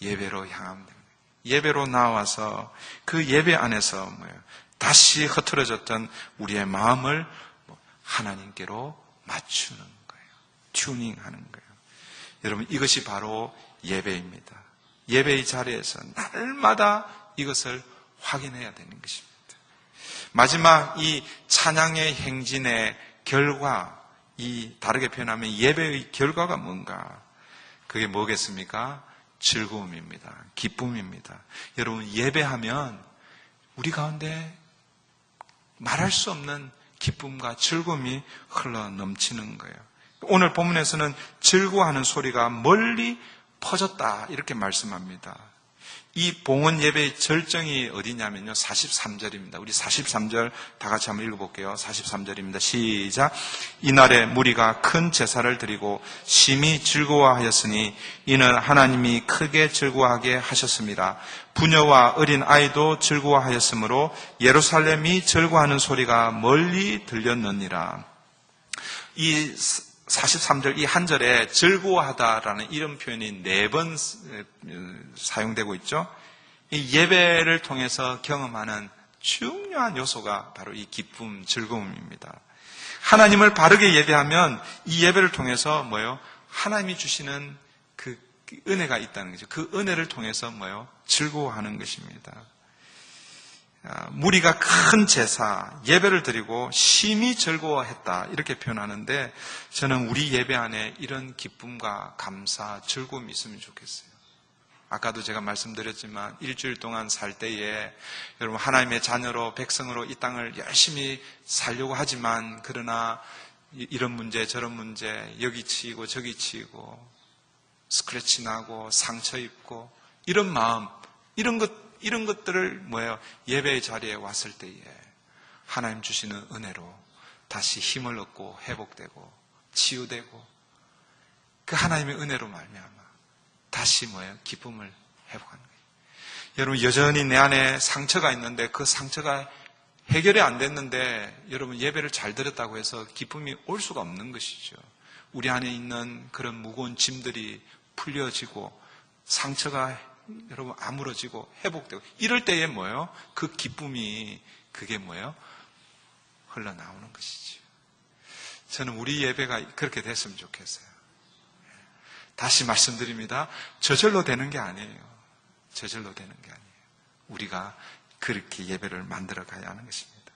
S1: 예배로 향하면 됩니다. 예배로 나와서 그 예배 안에서 다시 흐트러졌던 우리의 마음을 하나님께로 맞추는 거예요. 튜닝하는 거예요. 여러분, 이것이 바로 예배입니다. 예배의 자리에서 날마다 이것을 확인해야 되는 것입니다. 마지막 이 찬양의 행진의 결과, 이 다르게 표현하면 예배의 결과가 뭔가? 그게 뭐겠습니까? 즐거움입니다. 기쁨입니다. 여러분, 예배하면 우리 가운데 말할 수 없는 기쁨과 즐거움이 흘러 넘치는 거예요. 오늘 본문에서는 즐거워하는 소리가 멀리 퍼졌다 이렇게 말씀합니다. 이 봉헌 예배의 절정이 어디냐면요, 43절입니다. 우리 43절 다 같이 한번 읽어볼게요. 43절입니다. 시작. 이날에 무리가 큰 제사를 드리고 심히 즐거워하였으니 이는 하나님이 크게 즐거워하게 하셨습니다. 부녀와 어린 아이도 즐거워하였으므로 예루살렘이 즐거워하는 소리가 멀리 들렸느니라. 이 43절 이 한 절에 즐거워하다라는 이런 표현이 4번 사용되고 있죠. 이 예배를 통해서 경험하는 중요한 요소가 바로 이 기쁨, 즐거움입니다. 하나님을 바르게 예배하면 이 예배를 통해서 뭐요? 하나님이 주시는 그 은혜가 있다는 거죠. 그 은혜를 통해서 즐거워하는 것입니다. 무리가 큰 제사, 예배를 드리고 심히 즐거워했다 이렇게 표현하는데 저는 우리 예배 안에 이런 기쁨과 감사, 즐거움이 있으면 좋겠어요. 아까도 제가 말씀드렸지만 일주일 동안 살 때에 여러분 하나님의 자녀로 백성으로 이 땅을 열심히 살려고 하지만 그러나 이런 문제 저런 문제 여기 치이고 저기 치이고 스크래치 나고 상처 입고 이런 마음 이런 것들을 예배의 자리에 왔을 때에 하나님 주시는 은혜로 다시 힘을 얻고 회복되고 치유되고 그 하나님의 은혜로 말미암아 다시 기쁨을 회복하는 거예요. 여러분 여전히 내 안에 상처가 있는데 그 상처가 해결이 안 됐는데 여러분 예배를 잘 드렸다고 해서 기쁨이 올 수가 없는 것이죠. 우리 안에 있는 그런 무거운 짐들이 풀려지고 상처가 여러분 아물어지고 회복되고 이럴 때에 그 기쁨이 그게 흘러나오는 것이죠. 저는 우리 예배가 그렇게 됐으면 좋겠어요. 다시 말씀드립니다. 저절로 되는 게 아니에요. 저절로 되는 게 아니에요. 우리가 그렇게 예배를 만들어 가야 하는 것입니다.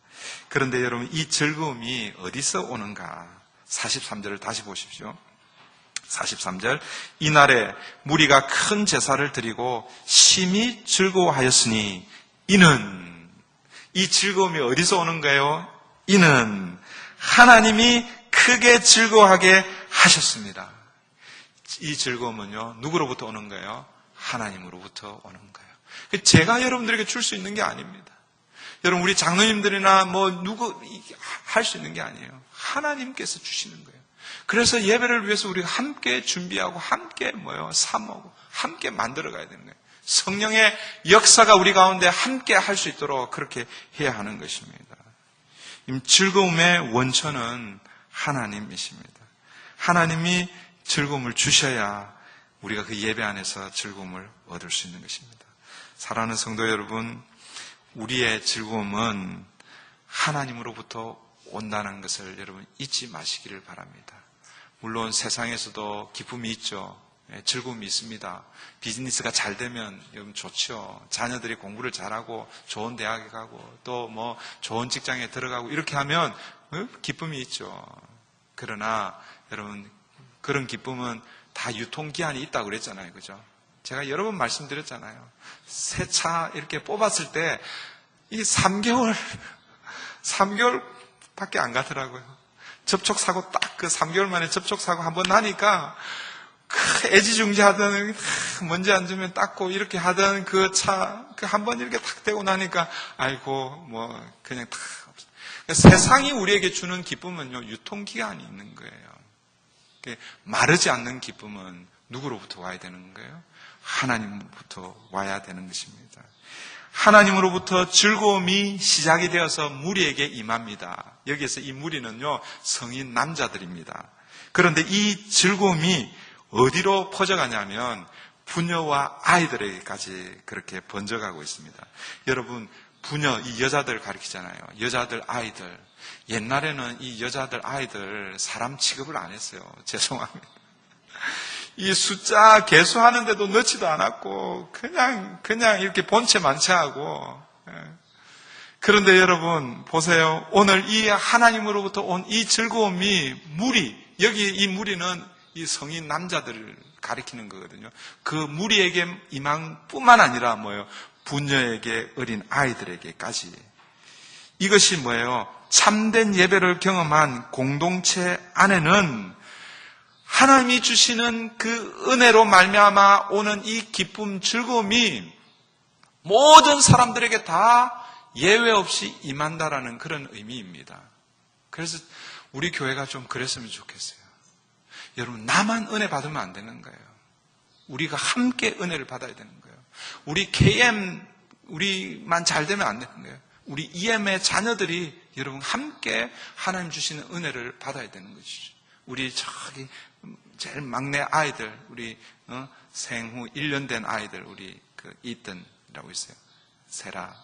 S1: 그런데 여러분 이 즐거움이 어디서 오는가? 43절을 다시 보십시오. 43절 이날에 무리가 큰 제사를 드리고 심히 즐거워하였으니 이는 이 즐거움이 어디서 오는 거예요? 이는 하나님이 크게 즐거워하게 하셨습니다. 이 즐거움은요 누구로부터 오는 거예요? 하나님으로부터 오는 거예요. 제가 여러분들에게 줄 수 있는 게 아닙니다. 여러분 우리 장로님들이나 누구 할 수 있는 게 아니에요. 하나님께서 주시는 거예요. 그래서 예배를 위해서 우리가 함께 준비하고 함께 사모하고 함께 만들어 가야 되는 거예요. 성령의 역사가 우리 가운데 함께 할 수 있도록 그렇게 해야 하는 것입니다. 즐거움의 원천은 하나님이십니다. 하나님이 즐거움을 주셔야 우리가 그 예배 안에서 즐거움을 얻을 수 있는 것입니다. 사랑하는 성도 여러분, 우리의 즐거움은 하나님으로부터 온다는 것을 여러분 잊지 마시기를 바랍니다. 물론 세상에서도 기쁨이 있죠. 즐거움이 있습니다. 비즈니스가 잘 되면 여러분 좋죠. 자녀들이 공부를 잘하고 좋은 대학에 가고 또 좋은 직장에 들어가고 이렇게 하면 기쁨이 있죠. 그러나 여러분 그런 기쁨은 다 유통기한이 있다고 그랬잖아요. 그죠? 제가 여러 번 말씀드렸잖아요. 새 차 이렇게 뽑았을 때 이 3개월밖에 안 가더라고요. 접촉사고 딱 그 3개월 만에 접촉사고 한번 나니까 애지중지하던 먼지 안 주면 닦고 이렇게 하던 그 차 한 번 이렇게 탁 대고 나니까 아이고 그냥 탁 없어. 세상이 우리에게 주는 기쁨은요 유통기한이 있는 거예요. 마르지 않는 기쁨은 누구로부터 와야 되는 거예요? 하나님으로부터 와야 되는 것입니다. 하나님으로부터 즐거움이 시작이 되어서 무리에게 임합니다. 여기에서 이 무리는요 성인 남자들입니다. 그런데 이 즐거움이 어디로 퍼져가냐면 부녀와 아이들에게까지 그렇게 번져가고 있습니다. 여러분 부녀 이 여자들 가리키잖아요. 여자들 아이들. 옛날에는 이 여자들 아이들 사람 취급을 안 했어요. 죄송합니다. 이 숫자 개수하는데도 넣지도 않았고 그냥 이렇게 본체 만체하고. 그런데 여러분 보세요. 오늘 이 하나님으로부터 온 이 즐거움이 무리, 여기 이 무리는 이 성인 남자들을 가리키는 거거든요. 그 무리에게 임한 뿐만 아니라 부녀에게 어린 아이들에게까지 이것이 뭐예요? 참된 예배를 경험한 공동체 안에는 하나님이 주시는 그 은혜로 말미암아 오는 이 기쁨, 즐거움이 모든 사람들에게 다 예외 없이 임한다라는 그런 의미입니다. 그래서 우리 교회가 좀 그랬으면 좋겠어요. 여러분, 나만 은혜 받으면 안 되는 거예요. 우리가 함께 은혜를 받아야 되는 거예요. 우리 KM, 우리만 잘 되면 안 되는 거예요. 우리 EM의 자녀들이 여러분 함께 하나님 주시는 은혜를 받아야 되는 것이죠. 우리 저기 제일 막내 아이들, 우리 생후 1년 된 아이들, 우리 그 이튼이라고 있어요. 세라,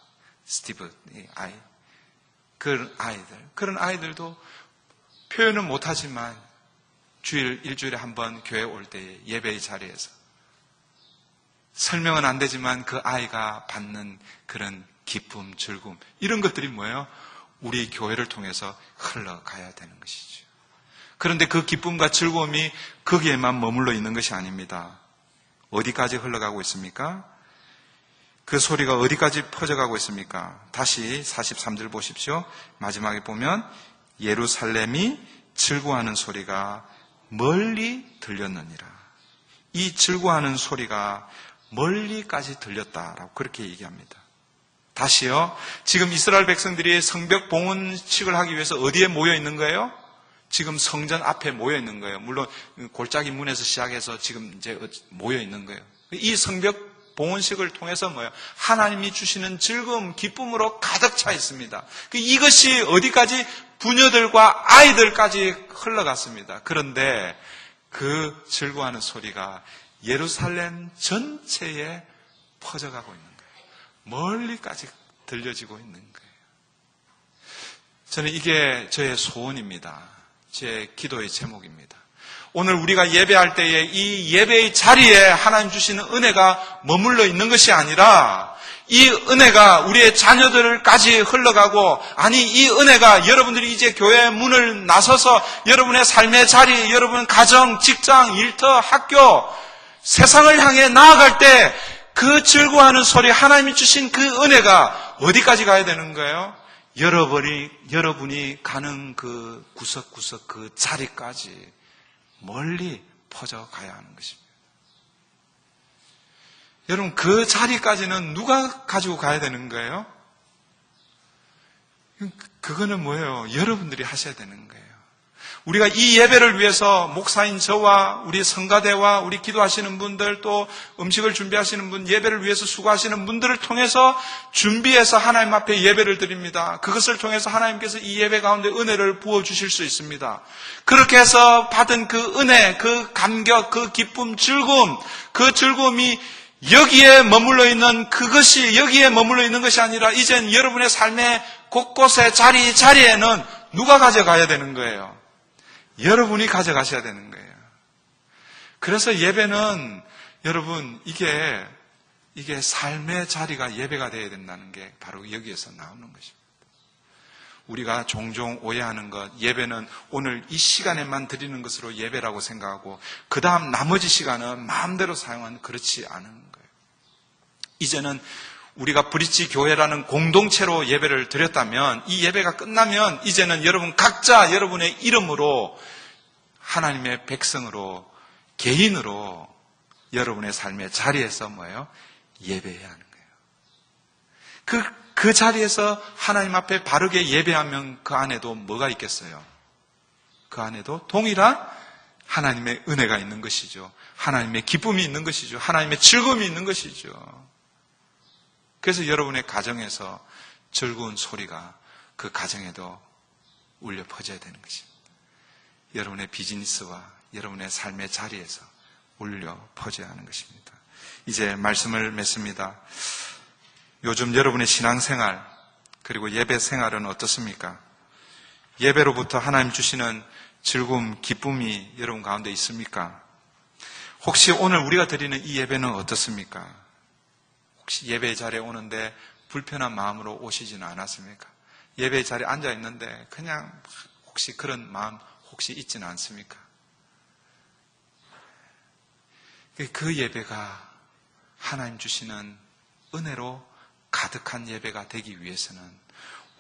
S1: 스티브, 이 아이. 그런 아이들도 표현은 못하지만 일주일에 한 번 교회 올 때 예배의 자리에서 설명은 안 되지만 그 아이가 받는 그런 기쁨, 즐거움, 이런 것들이 뭐예요? 우리 교회를 통해서 흘러가야 되는 것이죠. 그런데 그 기쁨과 즐거움이 거기에만 머물러 있는 것이 아닙니다. 어디까지 흘러가고 있습니까? 그 소리가 어디까지 퍼져가고 있습니까? 다시 43절 보십시오. 마지막에 보면 예루살렘이 즐거워하는 소리가 멀리 들렸느니라. 이 즐거워하는 소리가 멀리까지 들렸다라고 그렇게 얘기합니다. 다시요. 지금 이스라엘 백성들이 성벽 봉헌식을 하기 위해서 어디에 모여 있는 거예요? 지금 성전 앞에 모여 있는 거예요. 물론 골짜기 문에서 시작해서 지금 이제 모여 있는 거예요. 이 성벽 봉헌식을 통해서 뭐예요? 하나님이 주시는 즐거움, 기쁨으로 가득 차 있습니다. 이것이 어디까지? 부녀들과 아이들까지 흘러갔습니다. 그런데 그 즐거워하는 소리가 예루살렘 전체에 퍼져가고 있는 거예요. 멀리까지 들려지고 있는 거예요. 저는 이게 저의 소원입니다. 제 기도의 제목입니다. 오늘 우리가 예배할 때에 이 예배의 자리에 하나님 주시는 은혜가 머물러 있는 것이 아니라 이 은혜가 우리의 자녀들까지 흘러가고, 아니 이 은혜가 여러분들이 이제 교회 문을 나서서 여러분의 삶의 자리, 여러분 가정, 직장, 일터, 학교, 세상을 향해 나아갈 때 그 즐거워하는 소리, 하나님이 주신 그 은혜가 어디까지 가야 되는 거예요? 여러분이 가는 그 구석구석 그 자리까지 멀리 퍼져가야 하는 것입니다. 여러분, 그 자리까지는 누가 가지고 가야 되는 거예요? 그거는 뭐예요? 여러분들이 하셔야 되는 거예요. 우리가 이 예배를 위해서 목사인 저와 우리 성가대와 우리 기도하시는 분들, 또 음식을 준비하시는 분, 예배를 위해서 수고하시는 분들을 통해서 준비해서 하나님 앞에 예배를 드립니다. 그것을 통해서 하나님께서 이 예배 가운데 은혜를 부어주실 수 있습니다. 그렇게 해서 받은 그 은혜, 그 감격, 그 기쁨, 즐거움, 그 즐거움이 여기에 머물러 있는 그것이 여기에 머물러 있는 것이 아니라 이젠 여러분의 삶의 곳곳의 자리에는 누가 가져가야 되는 거예요? 여러분이 가져가셔야 되는 거예요. 그래서 예배는 여러분 이게 삶의 자리가 예배가 되어야 된다는 게 바로 여기에서 나오는 것입니다. 우리가 종종 오해하는 것, 예배는 오늘 이 시간에만 드리는 것으로 예배라고 생각하고 그 다음 나머지 시간은 마음대로 사용하는, 그렇지 않은 거예요. 이제는 우리가 브릿지 교회라는 공동체로 예배를 드렸다면, 이 예배가 끝나면 이제는 여러분 각자 여러분의 이름으로 하나님의 백성으로, 개인으로 여러분의 삶의 자리에서 뭐예요? 예배해야 하는 거예요. 그 자리에서 하나님 앞에 바르게 예배하면 그 안에도 뭐가 있겠어요? 그 안에도 동일한 하나님의 은혜가 있는 것이죠. 하나님의 기쁨이 있는 것이죠. 하나님의 즐거움이 있는 것이죠. 그래서 여러분의 가정에서 즐거운 소리가 그 가정에도 울려 퍼져야 되는 것입니다. 여러분의 비즈니스와 여러분의 삶의 자리에서 울려 퍼져야 하는 것입니다. 이제 말씀을 맺습니다. 요즘 여러분의 신앙생활 그리고 예배 생활은 어떻습니까? 예배로부터 하나님 주시는 즐거움, 기쁨이 여러분 가운데 있습니까? 혹시 오늘 우리가 드리는 이 예배는 어떻습니까? 혹시 예배의 자리에 오는데 불편한 마음으로 오시지는 않았습니까? 예배의 자리에 앉아 있는데 그냥 혹시 그런 마음 혹시 있지는 않습니까? 그 예배가 하나님 주시는 은혜로 가득한 예배가 되기 위해서는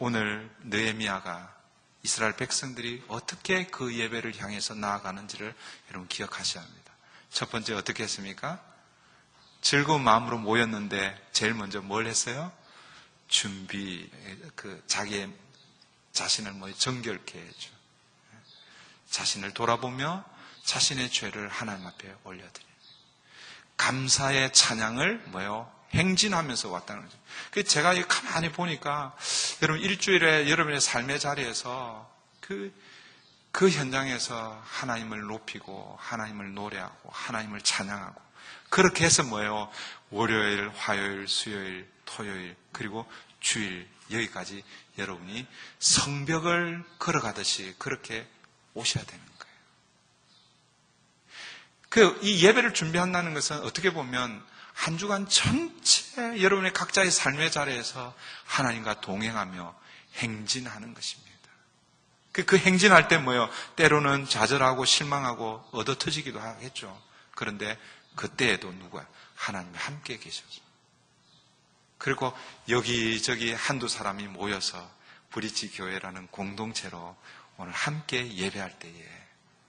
S1: 오늘 느헤미야가 이스라엘 백성들이 어떻게 그 예배를 향해서 나아가는지를 여러분 기억하셔야 합니다. 첫 번째 어떻게 했습니까? 즐거운 마음으로 모였는데 제일 먼저 뭘 했어요? 자기의 자신을 정결케 해줘. 자신을 돌아보며 자신의 죄를 하나님 앞에 올려드려요. 감사의 찬양을 행진하면서 왔다는 거죠. 그래서 제가 가만히 보니까 여러분 일주일에 여러분의 삶의 자리에서 그 현장에서 하나님을 높이고 하나님을 노래하고 하나님을 찬양하고 그렇게 해서 월요일, 화요일, 수요일, 토요일 그리고 주일 여기까지 여러분이 성벽을 걸어가듯이 그렇게 오셔야 되는 거예요. 이 예배를 준비한다는 것은 어떻게 보면 한 주간 전체 여러분의 각자의 삶의 자리에서 하나님과 동행하며 행진하는 것입니다. 그 행진할 때 때로는 좌절하고 실망하고 얻어터지기도 하겠죠. 그런데 그때에도 누구야? 하나님이 함께 계셔서. 그리고 여기저기 한두 사람이 모여서 브릿지 교회라는 공동체로 오늘 함께 예배할 때에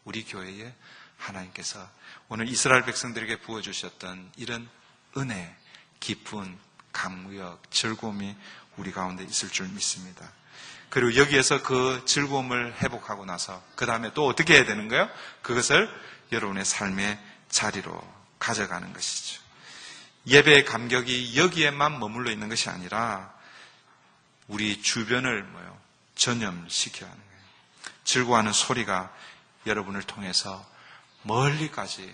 S1: 우리 교회에 하나님께서 오늘 이스라엘 백성들에게 부어주셨던 이런 은혜, 기쁜 감격, 즐거움이 우리 가운데 있을 줄 믿습니다. 그리고 여기에서 그 즐거움을 회복하고 나서 그 다음에 또 어떻게 해야 되는 거예요? 그것을 여러분의 삶의 자리로 가져가는 것이죠. 예배의 감격이 여기에만 머물러 있는 것이 아니라 우리 주변을 전염시켜야 하는 거예요. 즐거워하는 소리가 여러분을 통해서 멀리까지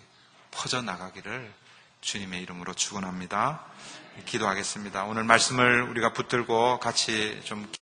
S1: 퍼져나가기를 주님의 이름으로 축원합니다. 기도하겠습니다. 오늘 말씀을 우리가 붙들고 같이 좀